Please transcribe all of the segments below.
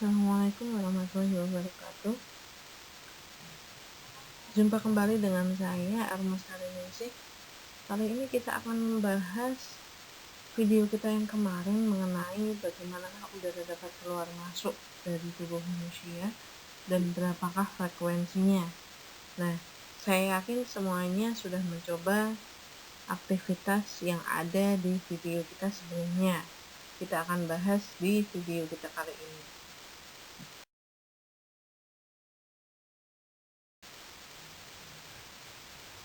Assalamualaikum warahmatullahi wabarakatuh. Jumpa kembali dengan saya Armasari Ningsih. Kali ini kita akan membahas video kita yang kemarin mengenai bagaimana udara dapat keluar masuk dari tubuh manusia dan berapakah frekuensinya. Nah, saya yakin semuanya sudah mencoba aktivitas yang ada di video kita sebelumnya. Kita akan bahas di video kita kali ini.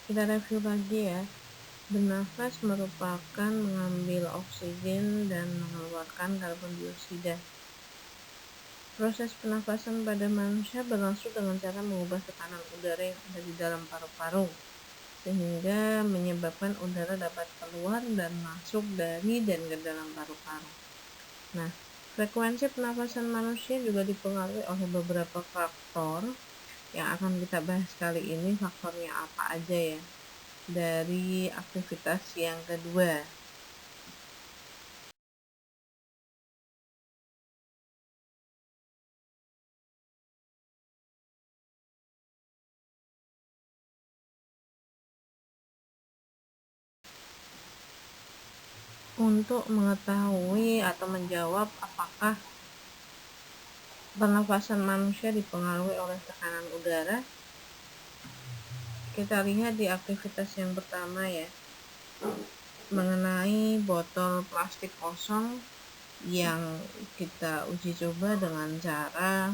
Kita review lagi ya. Bernafas merupakan mengambil oksigen dan mengeluarkan karbon dioksida. Proses pernafasan pada manusia berlangsung dengan cara mengubah tekanan udara yang ada di dalam paru-paru, sehingga menyebabkan udara dapat keluar dan masuk dari dan ke dalam paru-paru. Nah, frekuensi pernafasan manusia juga dipengaruhi oleh beberapa faktor yang akan kita bahas kali ini. Faktornya apa aja ya? Dari aktivitas yang kedua. Untuk mengetahui atau menjawab apakah pernafasan manusia dipengaruhi oleh tekanan udara, kita lihat di aktivitas yang pertama ya, mengenai botol plastik kosong yang kita uji coba dengan cara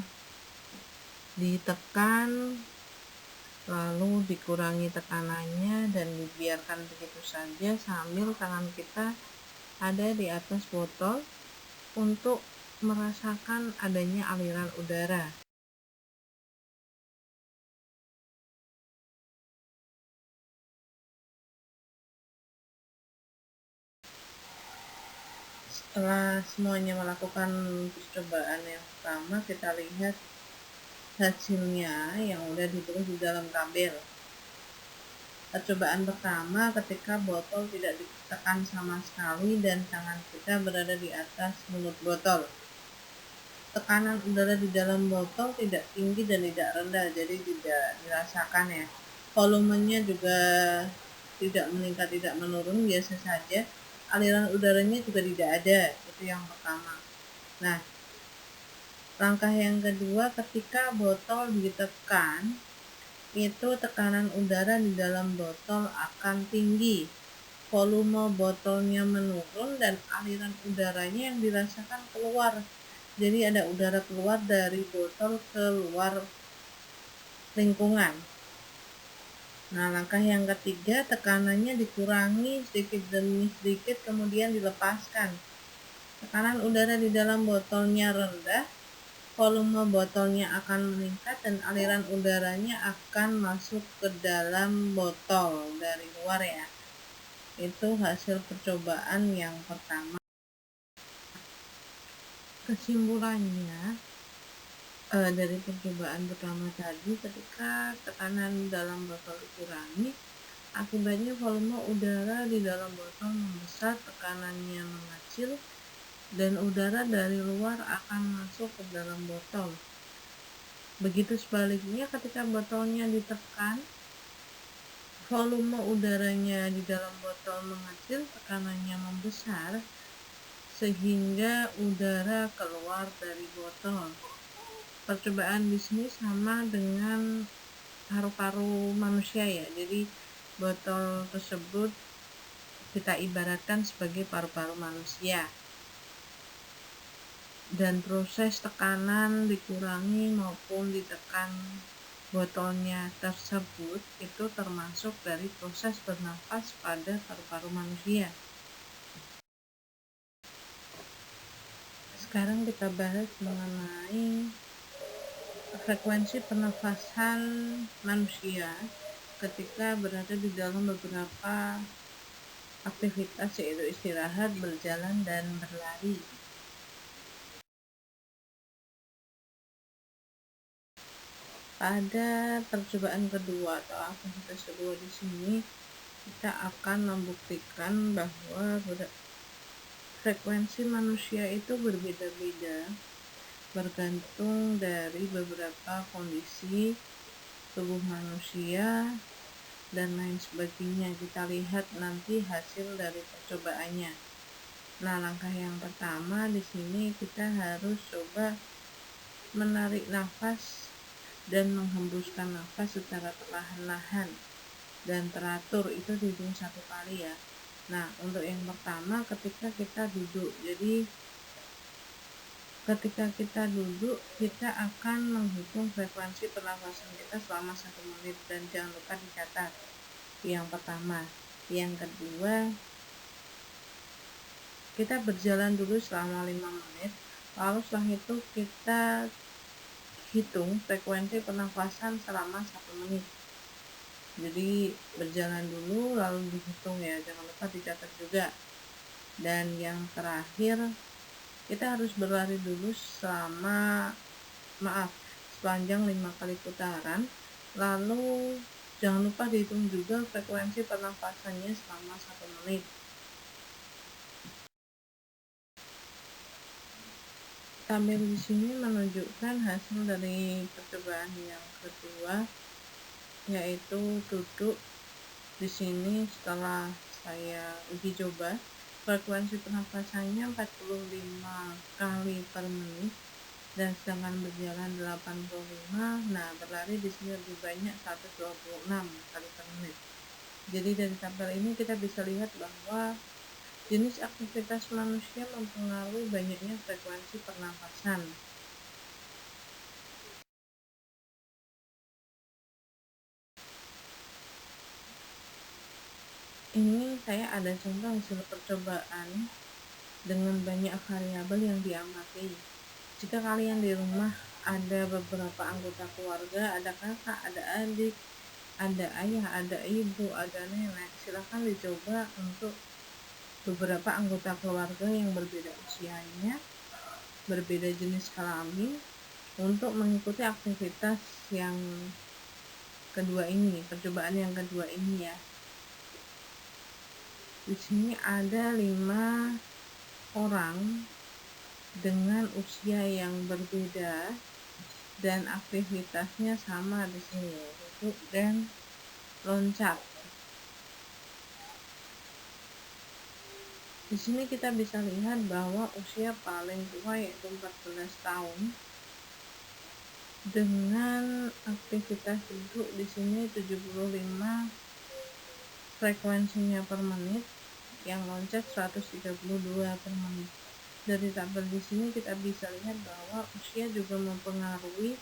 ditekan lalu dikurangi tekanannya dan dibiarkan begitu saja sambil tangan kita ada di atas botol untuk merasakan adanya aliran udara. Setelah semuanya melakukan percobaan yang pertama, kita lihat hasilnya yang udah ditulis di dalam tabel. Percobaan pertama ketika botol tidak ditekan sama sekali dan tangan kita berada di atas mulut botol. Tekanan udara di dalam botol tidak tinggi dan tidak rendah, jadi tidak dirasakan ya. Volumenya juga tidak meningkat, tidak menurun, biasa saja. Aliran udaranya juga tidak ada, itu yang pertama. Nah, langkah yang kedua, ketika botol ditekan, itu tekanan udara di dalam botol akan tinggi. Volume botolnya menurun dan aliran udaranya yang dirasakan keluar. Jadi ada udara keluar dari botol ke luar lingkungan. Nah, langkah yang ketiga, tekanannya dikurangi sedikit demi sedikit kemudian dilepaskan. Tekanan udara di dalam botolnya rendah, volume botolnya akan meningkat dan aliran udaranya akan masuk ke dalam botol dari luar ya. Itu hasil percobaan yang pertama. Kesimpulannya, dari percobaan pertama tadi, ketika tekanan dalam botol dikurangi, akibatnya volume udara di dalam botol membesar, tekanannya mengecil, dan udara dari luar akan masuk ke dalam botol. Begitu sebaliknya, ketika botolnya ditekan, volume udaranya di dalam botol mengecil, tekanannya membesar, sehingga udara keluar dari botol. Percobaan di sini sama dengan paru-paru manusia ya. Jadi botol tersebut kita ibaratkan sebagai paru-paru manusia. Dan proses tekanan dikurangi maupun ditekan botolnya tersebut itu termasuk dari proses bernafas pada paru-paru manusia. Sekarang kita bahas mengenai frekuensi pernafasan manusia ketika berada di dalam beberapa aktivitas, yaitu istirahat, berjalan, dan berlari. Pada percobaan kedua atau aktivitas kedua di sini, kita akan membuktikan bahwa frekuensi manusia itu berbeda-beda bergantung dari beberapa kondisi tubuh manusia dan lain sebagainya. Kita lihat nanti hasil dari percobaannya. Nah, langkah yang pertama di sini kita harus coba menarik nafas dan menghembuskan nafas secara perlahan-lahan dan teratur, itu dihitung 1 kali ya. Nah, untuk yang pertama ketika kita duduk, jadi ketika kita duduk kita akan menghitung frekuensi pernafasan kita selama 1 menit dan jangan lupa dicatat. Yang pertama. Yang kedua, kita berjalan dulu selama 5 menit, lalu setelah itu kita hitung frekuensi pernafasan selama 1 menit. Jadi berjalan dulu lalu dihitung ya, jangan lupa dicatat juga. Dan yang terakhir, kita harus berlari dulu sepanjang 5 kali putaran, lalu jangan lupa dihitung juga frekuensi pernafasannya selama 1 menit. Tabel di sini menunjukkan hasil dari percobaan yang kedua, yaitu duduk. Di sini setelah saya uji coba, frekuensi pernafasannya 45 kali per menit dan sedangkan berjalan 85. Nah, berlari di sini lebih banyak 126 kali per menit. Jadi dari tabel ini kita bisa lihat bahwa jenis aktivitas manusia mempengaruhi banyaknya frekuensi pernafasan. Ini saya ada contoh hasil percobaan dengan banyak variabel yang diamati. Jika kalian di rumah ada beberapa anggota keluarga, ada kakak, ada adik, ada ayah, ada ibu, ada nenek, silahkan dicoba untuk beberapa anggota keluarga yang berbeda usianya, berbeda jenis kelamin, untuk mengikuti aktivitas yang kedua ini, percobaan yang kedua ini ya. Di sini ada 5 orang dengan usia yang berbeda dan aktivitasnya sama di sini, duduk dan loncat. Di sini kita bisa lihat bahwa usia paling tua yaitu 14 tahun dengan aktivitas duduk di sini 75 frekuensinya per menit, yang loncat 132 per menit. Dari tabel di sini kita bisa lihat bahwa usia juga mempengaruhi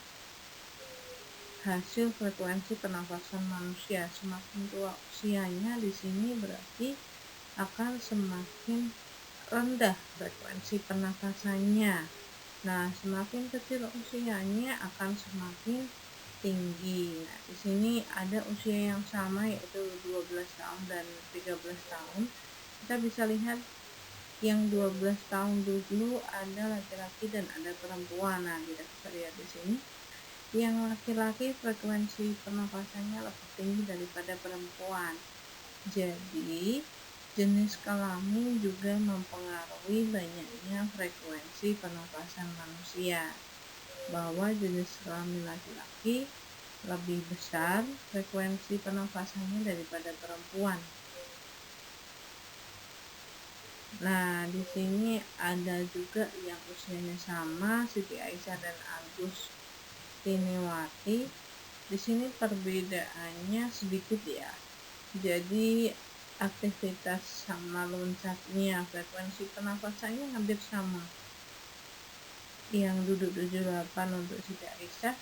hasil frekuensi pernafasan manusia. Semakin tua usianya di sini berarti akan semakin rendah frekuensi pernafasannya. Nah, semakin kecil usianya akan semakin tinggi. Nah, di sini ada usia yang sama yaitu 12 tahun dan 13 tahun. Kita bisa lihat yang 12 tahun dulu ada laki-laki dan ada perempuan. Nah, kita bisa lihat di sini. Yang laki-laki frekuensi pernafasannya lebih tinggi daripada perempuan. Jadi, jenis kelamin juga mempengaruhi banyaknya frekuensi pernafasan manusia. Bahwa jenis kelamin laki-laki lebih besar frekuensi pernafasannya daripada perempuan. Nah, di sini ada juga yang usianya sama, Siti Aisyah dan Agus Tiniwati. Di sini perbedaannya sedikit ya. Jadi aktivitas sama loncatnya, frekuensi pernafasannya hampir sama. Yang duduk 78 untuk Siti Aisyah,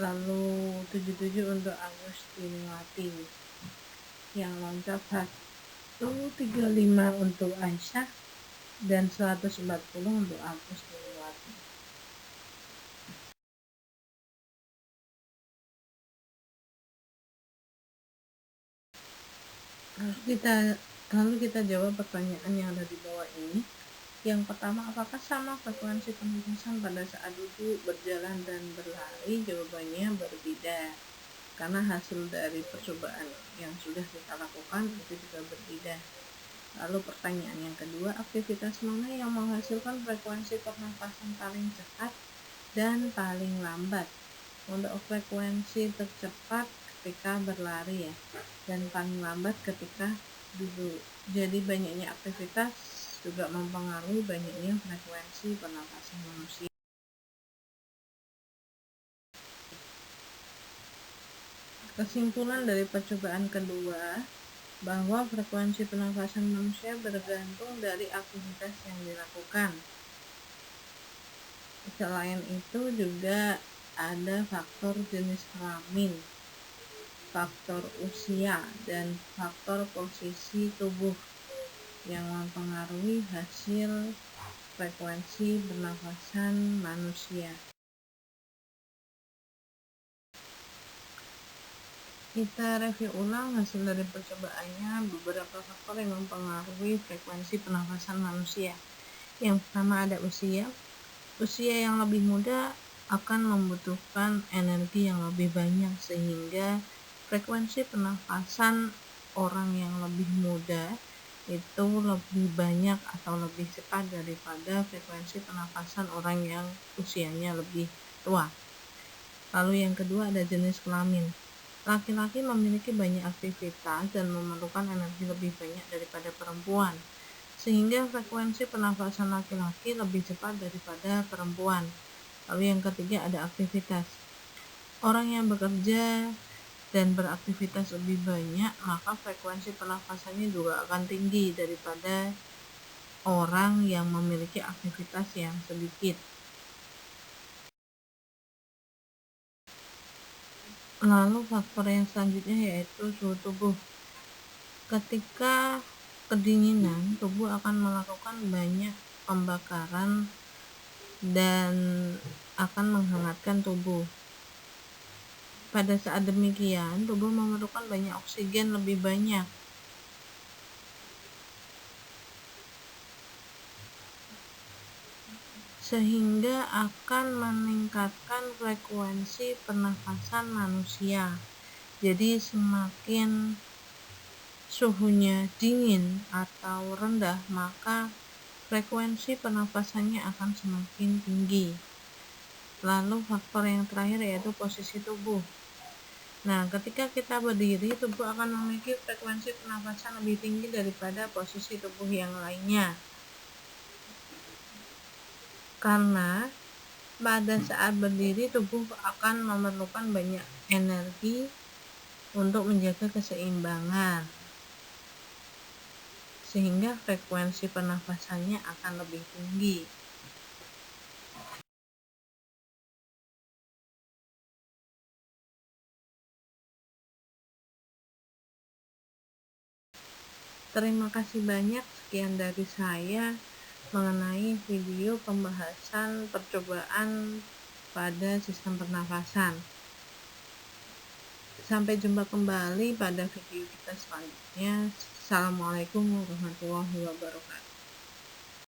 lalu 77 untuk Agus Tiniwati. Yang loncat 135 untuk Aisyah dan 140 untuk Agus Tiniwati. Lalu kita jawab pertanyaan yang ada di bawah ini. Yang pertama, apakah sama frekuensi pernafasan pada saat duduk, berjalan, dan berlari? Jawabannya berbeda, karena hasil dari percobaan yang sudah kita lakukan itu juga berbeda. Lalu pertanyaan yang kedua, aktivitas mana yang menghasilkan frekuensi pernapasan paling cepat dan paling lambat? Untuk frekuensi tercepat ketika berlari ya, dan paling lambat ketika duduk. Jadi banyaknya aktivitas juga mempengaruhi banyaknya frekuensi pernapasan manusia. Kesimpulan dari percobaan kedua, bahwa frekuensi pernafasan manusia bergantung dari aktivitas yang dilakukan. Selain itu juga ada faktor jenis kelamin, faktor usia, dan faktor posisi tubuh yang mempengaruhi hasil frekuensi pernafasan manusia. Kita review ulang hasil dari percobaannya. Beberapa faktor yang mempengaruhi frekuensi pernafasan manusia. Yang pertama ada usia. Usia yang lebih muda akan membutuhkan energi yang lebih banyak, sehingga frekuensi pernafasan orang yang lebih muda itu lebih banyak atau lebih cepat daripada frekuensi pernafasan orang yang usianya lebih tua. Lalu yang kedua ada jenis kelamin. Laki-laki memiliki banyak aktivitas dan memerlukan energi lebih banyak daripada perempuan, sehingga frekuensi pernafasan laki-laki lebih cepat daripada perempuan. Lalu yang ketiga ada aktivitas. Orang yang bekerja dan beraktivitas lebih banyak, maka frekuensi pernafasannya juga akan tinggi daripada orang yang memiliki aktivitas yang sedikit. Lalu faktor yang selanjutnya yaitu suhu tubuh. Ketika kedinginan, tubuh akan melakukan banyak pembakaran dan akan menghangatkan tubuh. Pada saat demikian, tubuh memerlukan banyak oksigen lebih banyak. Sehingga akan meningkatkan frekuensi pernafasan manusia. Jadi semakin suhunya dingin atau rendah, maka frekuensi pernafasannya akan semakin tinggi. Lalu faktor yang terakhir yaitu posisi tubuh. Nah, ketika kita berdiri, tubuh akan memiliki frekuensi pernafasan lebih tinggi daripada posisi tubuh yang lainnya. Karena pada saat berdiri, tubuh akan memerlukan banyak energi untuk menjaga keseimbangan, sehingga frekuensi pernafasannya akan lebih tinggi. Terima kasih banyak, sekian dari saya mengenai video pembahasan percobaan pada sistem pernafasan. Sampai jumpa kembali pada video kita selanjutnya. Assalamualaikum warahmatullahi wabarakatuh.